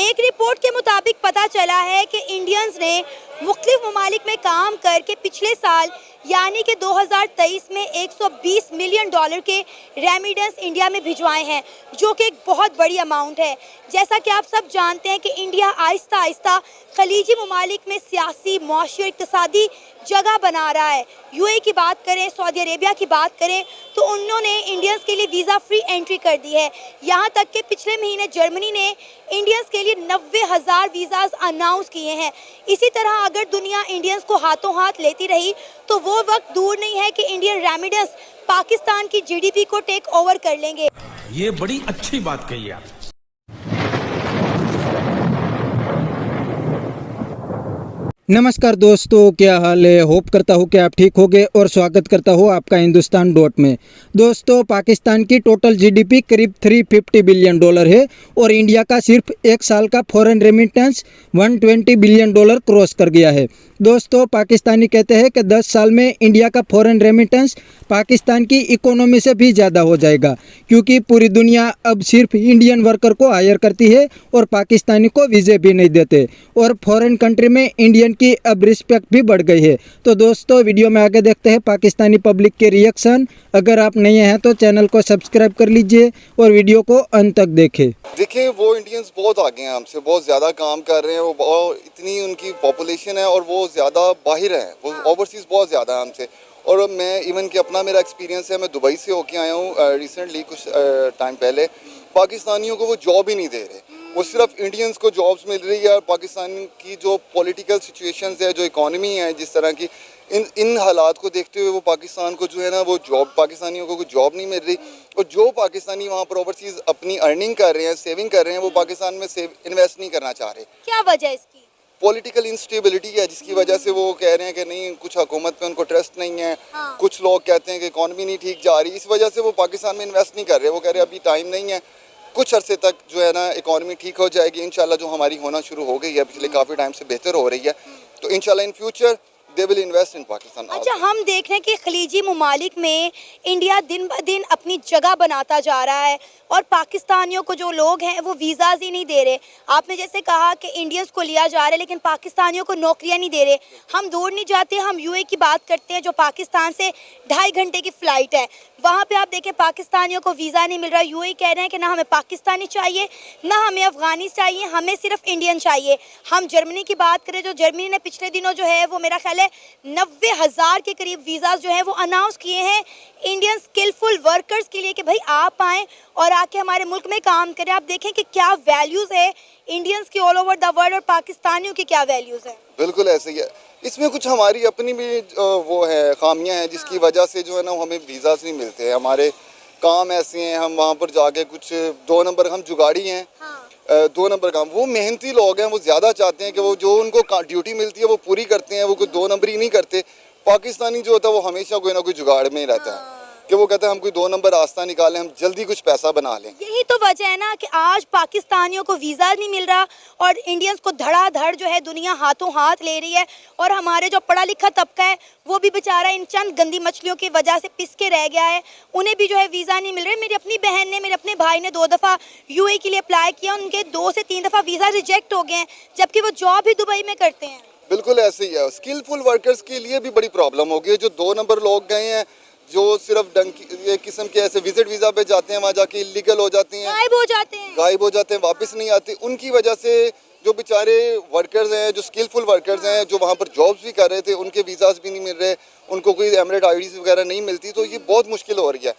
एक रिपोर्ट के मुताबिक पता चला है कि इंडियंस ने मुख्तलिफ ममालिक में काम करके पिछले साल यानी कि 2023 में 120 मिलियन डॉलर के रेमिडेंस इंडिया में भिजवाए हैं, जो कि एक बहुत बड़ी अमाउंट है। जैसा कि आप सब जानते हैं कि इंडिया आहिस्ता आहिस्ता खलीजी ममालिक में सियासी, मुआशी और इक़्तिसादी जगह बना रहा है। यूएई की बात करें, सऊदी अरेबिया की बात करें तो उन्होंने इंडियंस के लिए वीज़ा फ्री एंट्री कर दी है। यहाँ तक कि पिछले महीने जर्मनी ने इंडियंस के लिए 90,000 वीज़ाज अनाउंस किए हैं। इसी तरह अगर दुनिया इंडियंस को हाथों हाथ लेती रही तो वो वक्त दूर नहीं है कि इंडियन रेमिडेंस पाकिस्तान की जीडीपी को टेक ओवर कर लेंगे। ये बड़ी अच्छी बात कही आप। नमस्कार दोस्तों, क्या हाल है। होप करता हूँ कि आप ठीक होंगे और स्वागत करता हूँ आपका हिंदुस्तान डॉट में। दोस्तों, पाकिस्तान की टोटल जीडीपी करीब 350 बिलियन डॉलर है और इंडिया का सिर्फ एक साल का foreign remittance 120 billion dollar cross कर गया है। दोस्तों, पाकिस्तानी कहते हैं कि 10 साल में इंडिया का फॉरेन रेमिटेंस पाकिस्तान की इकोनॉमी से भी ज़्यादा हो जाएगा, क्योंकि पूरी दुनिया अब सिर्फ इंडियन वर्कर को हायर करती है और पाकिस्तानी को वीज़े भी नहीं देते और फॉरेन कंट्री में इंडियन की अब रिस्पेक्ट भी बढ़ गई है। तो दोस्तों, वीडियो में आगे देखते हैं पाकिस्तानी पब्लिक के रिएक्शन। अगर आप नए हैं तो चैनल को सब्सक्राइब कर लीजिए और वीडियो को अंत तक देखें। देखिए, वो इंडियंस बहुत आगे हैं हमसे, बहुत ज़्यादा काम कर रहे हैं। वो इतनी उनकी पॉपुलेशन है और वो ज़्यादा बाहर हैं, वो ओवरसीज़ बहुत ज़्यादा है हमसे। और मैं इवन कि अपना मेरा एक्सपीरियंस है, मैं दुबई से होके आया हूँ रिसेंटली, कुछ टाइम पहले। पाकिस्तानियों को वो जॉब ही नहीं दे रहे, वो सिर्फ इंडियंस को जॉब्स मिल रही है। और पाकिस्तान की जो पॉलिटिकल सिचुएशंस है, जो इकॉनमी है जिस तरह की, इन हालात को देखते हुए वो पाकिस्तान को जो है ना, वो जॉब, पाकिस्तानियों को कोई जॉब नहीं मिल रही। और जो पाकिस्तानी वहाँ पर ओवरसीज़ अपनी अर्निंग कर रहे हैं, सेविंग कर रहे हैं, वो पाकिस्तान में इन्वेस्ट नहीं करना चाह रहे। क्या वजह है इसकी? पॉलिटिकल इंस्टेबिलिटी है, जिसकी वजह से वो कह रहे हैं कि नहीं, कुछ हुकूमत पे उनको ट्रस्ट नहीं है। कुछ लोग कहते हैं कि इकॉनमी नहीं ठीक जा रही, इस वजह से वो पाकिस्तान में इन्वेस्ट नहीं कर रहे। वो कह रहे हैं अभी टाइम नहीं है, कुछ अरसे तक जो है ना इकॉनमी ठीक हो जाएगी इंशाल्लाह। जो हमारी होना शुरू हो गई है पिछले काफ़ी टाइम से, बेहतर हो रही है, तो इंशाल्लाह in future they will invest in Pakistan. अच्छा, हम देख रहे हैं कि खलीजी ममालिक में इंडिया दिन ब दिन अपनी जगह बनाता जा रहा है और पाकिस्तानियों को जो लोग हैं वो वीज़ाज ही नहीं दे रहे। आपने जैसे कहा कि इंडियंस को लिया जा रहा है लेकिन पाकिस्तानियों को नौकरियां नहीं दे रहे। हम दूर नहीं जाते, हम यूएई की बात करते हैं जो पाकिस्तान से 2.5 घंटे की फ़्लाइट है। वहाँ पे आप देखें पाकिस्तानियों को वीज़ा नहीं मिल रहा। यूएई कह रहे हैं कि ना हमें पाकिस्तानी चाहिए, ना हमें अफ़गानी चाहिए, हमें सिर्फ इंडियन चाहिए। हम जर्मनी की बात करें, जो जर्मनी ने पिछले दिनों जो है वो मेरा ख्याल है 90,000 के करीब वीज़ाज जो है वो अनाउंस किए हैं इंडियन स्किलफुल वर्कर्स के लिए कि भाई आप आएँ और आके हमारे मुल्क में काम करें। आप देखें कि क्या वैल्यूज़ है इंडियंस की ऑल ओवर द वर्ल्ड और पाकिस्तानियों की क्या वैल्यूज़ है। बिल्कुल ऐसे ही है। इसमें कुछ हमारी अपनी भी वो है, खामियां हैं, जिसकी वजह से जो है ना हमें वीज़ास नहीं मिलते हैं। हमारे काम ऐसे हैं, हम वहाँ पर जाके कुछ 2 नंबर, हम जुगाड़ी हैं। 2 नंबर काम, वो मेहनती लोग हैं, वो ज़्यादा चाहते हैं कि वो जो उनको ड्यूटी मिलती है वो पूरी करते हैं, वो कोई 2 नंबरी नहीं करते। पाकिस्तानी जो होता है वो हमेशा कोई ना कोई जुगाड़ में ही रहता है कि वो कहते हैं हम कोई 2 नंबर रास्ता निकालें, हम जल्दी कुछ पैसा बना लें। यही तो वजह है ना कि आज पाकिस्तानियों को वीज़ा नहीं मिल रहा और इंडियंस को धड़ाधड़ जो है दुनिया हाथों हाथ ले रही है। और हमारे जो पढ़ा लिखा तबका है वो भी बेचारा इन चंद गंदी मछलियों की वजह से पिस के रह गया है। उन्हें भी जो है वीज़ा नहीं मिल रहे। मेरी अपनी बहन ने, मेरे अपने भाई ने 2 दफ़ा यूएई के लिए अप्लाई किया, उनके 2 से 3 दफ़ा वीज़ा रिजेक्ट हो गए हैं, जबकि वो जॉब ही दुबई में करते हैं। बिल्कुल ऐसे ही है। स्किलफुल वर्कर्स के लिए भी बड़ी प्रॉब्लम हो गई है। जो 2 नंबर लोग गए हैं, जो सिर्फ ये किस्म के ऐसे विजिट वीज़ा पे जाते हैं, वहाँ जाके इलीगल हो जाते हैं, गायब हो जाते हैं, वापस नहीं आते। उनकी वजह से जो बेचारे वर्कर्स हैं, जो स्किलफुल वर्कर्स हैं, जो वहाँ पर जॉब्स भी कर रहे थे, उनके वीज़ास भी नहीं मिल रहे, उनको कोई एमरेट आईडीज़ वगैरह नहीं मिलती। तो ये बहुत मुश्किल हो रही है।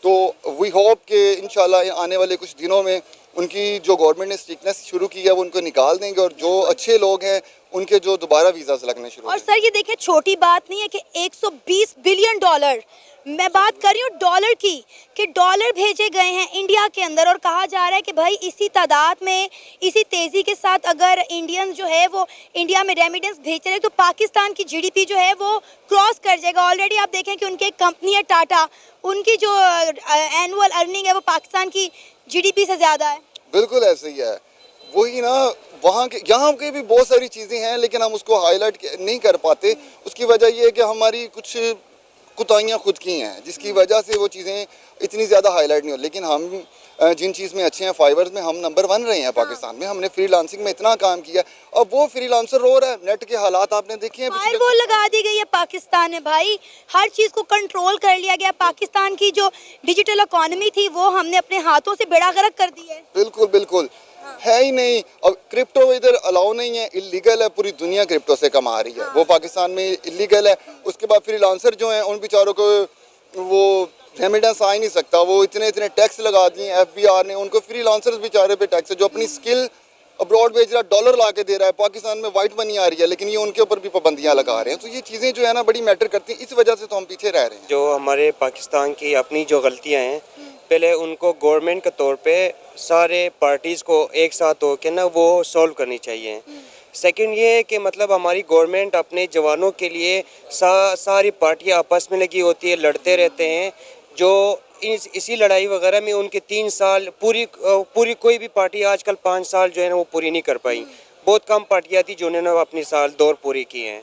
तो वी होप कि इंशाल्लाह आने वाले कुछ दिनों में उनकी जो गवर्नमेंट ने स्ट्रिक्टनेस शुरू की है वो उनको निकाल देंगे और जो अच्छे लोग हैं उनके जो दोबारा वीज़ास लगने शुरू। और सर ये देखिए, छोटी बात नहीं है कि 120 बिलियन डॉलर, मैं बात कर रही हूँ डॉलर की, कि डॉलर भेजे गए हैं इंडिया के अंदर। और कहा जा रहा है कि भाई इसी तादाद में, इसी तेज़ी के साथ अगर इंडियंस जो है वो इंडिया में रेमिडेंस भेज रहे तो पाकिस्तान की जीडीपी जो है वो क्रॉस कर जाएगा। ऑलरेडी आप देखें कि उनकी एक कंपनी है टाटा, उनकी जो एनुअल अर्निंग है वो पाकिस्तान की जीडीपी से ज़्यादा है। बिल्कुल ऐसे ही है। वही ना, वहाँ के यहाँ के भी बहुत सारी चीज़ें हैं लेकिन हम उसको हाईलाइट नहीं कर पाते। उसकी वजह ये है कि हमारी कुछ कुताहियाँ खुद की हैं, जिसकी वजह से वो चीज़ें इतनी ज़्यादा हाईलाइट नहीं हो। लेकिन हम जिन चीज़ में अच्छे हैं, फाइबर्स में हम नंबर 1 रहे हैं पाकिस्तान में। हमने फ्रीलांसिंग में इतना काम किया, अब वो फ्रीलांसर रो रहा है। नेट के हालात आपने देखे हैं फायर वॉल लगा दी गई है पाकिस्तान में भाई, हर चीज़ को कंट्रोल कर लिया गया। पाकिस्तान की जो डिजिटल इकोनॉमी थी वो हमने अपने हाथों से बेड़ा गर्क कर दी है। बिल्कुल बिल्कुल है ही नहीं। अब क्रिप्टो इधर अलाउ नहीं है, इलीगल है। पूरी दुनिया क्रिप्टो से कमा रही है, वो पाकिस्तान में इलीगल है। उसके बाद फ्रीलांसर जो हैं उन बेचारों को वो रेमिडेंस आ ही नहीं सकता। वो इतने टैक्स लगा दिए FBR ने, उनको फ्रीलांसर्स बेचारे पे टैक्स है। जो अपनी स्किल अब्रॉड भेज रहा है, डॉलर ला के दे रहा है, पाकिस्तान में वाइट मनी आ रही है, लेकिन ये उनके ऊपर भी पाबंदियां लगा रहे हैं। तो ये चीज़ें जो है ना बड़ी मैटर करती हैं। इस वजह से तो हम पीछे रह रहे हैं। जो हमारे पाकिस्तान की अपनी जो गलतियां हैं, पहले उनको गवर्नमेंट के तौर पे सारे पार्टीज़ को एक साथ होकर ना वो सॉल्व करनी चाहिए। सेकंड ये है कि मतलब हमारी गवर्नमेंट अपने जवानों के लिए सारी पार्टियां आपस में लगी होती है, लड़ते रहते हैं। जो इसी लड़ाई वगैरह में उनके 3 साल पूरी कोई भी पार्टी आजकल 5 साल जो है ना वो पूरी नहीं कर पाई। बहुत कम पार्टियां थी जिन्होंने अपनी साल दौर पूरी किए हैं।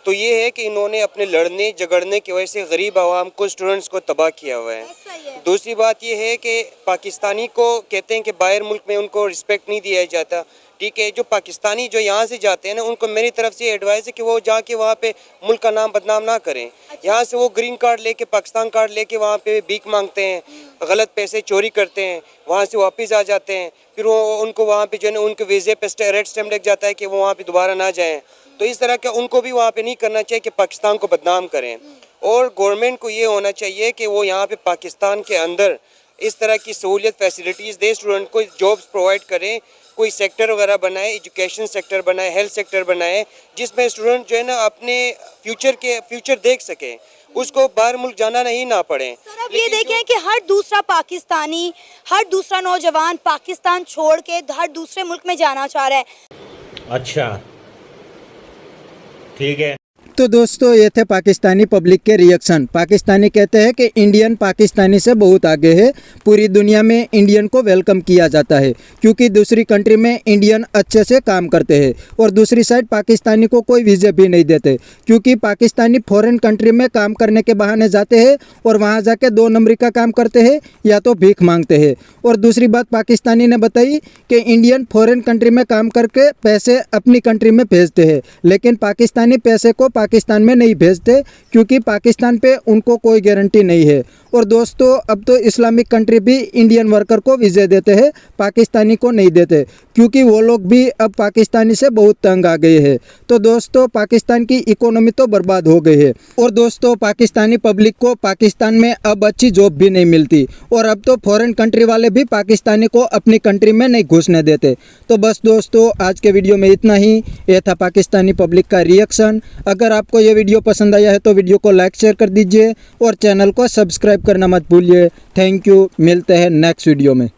तो ये है कि इन्होंने अपने लड़ने झगड़ने की वजह से गरीब आवाम को, स्टूडेंट्स को तबाह किया हुआ है। दूसरी बात ये है कि पाकिस्तानी को कहते हैं कि बाहर मुल्क में उनको रिस्पेक्ट नहीं दिया जाता। ठीक है, जो पाकिस्तानी जो यहाँ से जाते हैं ना, उनको मेरी तरफ से एडवाइस है कि वो जाके वहाँ पे मुल्क का नाम बदनाम ना करें। यहाँ से वो ग्रीन कार्ड लेके, पाकिस्तान कार्ड लेके वहाँ पे भीख मांगते हैं, गलत पैसे चोरी करते हैं, वहाँ से वापस आ जाते हैं। फिर वो उनको वहाँ पे जो है ना उनके वीज़े पे रेड स्टैम्प लग जाता है कि वो वहाँ पे दोबारा ना जाएँ। तो इस तरह का उनको भी वहाँ पे नहीं करना चाहिए कि पाकिस्तान को बदनाम करें। और गवर्नमेंट को ये होना चाहिए कि वो यहाँ पे पाकिस्तान के अंदर इस तरह की सहूलियत फैसिलिटीज़ दे, स्टूडेंट को जॉब्स प्रोवाइड करें, कोई सेक्टर वगैरह बनाए, एजुकेशन सेक्टर बनाए, हेल्थ सेक्टर बनाए, जिसमें स्टूडेंट जो है ना अपने फ्यूचर देख सके, उसको बाहर मुल्क जाना नहीं ना पड़े। सर अब ये देखें कि हर दूसरा पाकिस्तानी, हर दूसरा नौजवान पाकिस्तान छोड़ के हर दूसरे मुल्क में जाना चाह रहा है। अच्छा, ठीक है। तो दोस्तों ये थे पाकिस्तानी पब्लिक के रिएक्शन। पाकिस्तानी कहते हैं कि इंडियन पाकिस्तानी से बहुत आगे है, पूरी दुनिया में इंडियन को वेलकम किया जाता है क्योंकि दूसरी कंट्री में इंडियन अच्छे से काम करते हैं। और दूसरी साइड पाकिस्तानी को कोई वीज़े भी नहीं देते क्योंकि पाकिस्तानी फॉरेन कंट्री में काम करने के बहाने जाते हैं और वहाँ जाके 2 नंबरी का काम करते हैं या तो भीख मांगते हैं। और दूसरी बात पाकिस्तानी ने बताई कि इंडियन फॉरेन कंट्री में काम करके पैसे अपनी कंट्री में भेजते हैं, लेकिन पाकिस्तानी पैसे को पाकिस्तान में नहीं भेजते क्योंकि पाकिस्तान पे उनको कोई गारंटी नहीं है। और दोस्तों अब तो इस्लामिक कंट्री भी इंडियन वर्कर को वीज़े देते हैं, पाकिस्तानी को नहीं देते क्योंकि वो लोग भी अब पाकिस्तानी से बहुत तंग आ गए हैं। तो दोस्तों पाकिस्तान की इकोनॉमी तो बर्बाद हो गई है। और दोस्तों पाकिस्तानी पब्लिक को पाकिस्तान में अब अच्छी जॉब भी नहीं मिलती और अब तो फॉरेन कंट्री वाले भी पाकिस्तानी को अपनी कंट्री में नहीं घुसने देते। तो बस दोस्तों आज के वीडियो में इतना ही। ये था पाकिस्तानी पब्लिक का रिएक्शन। अगर आपको ये वीडियो पसंद आया है तो वीडियो को लाइक शेयर कर दीजिए और चैनल को सब्सक्राइब करना मत भूलिए। थैंक यू, मिलते हैं नेक्स्ट वीडियो में।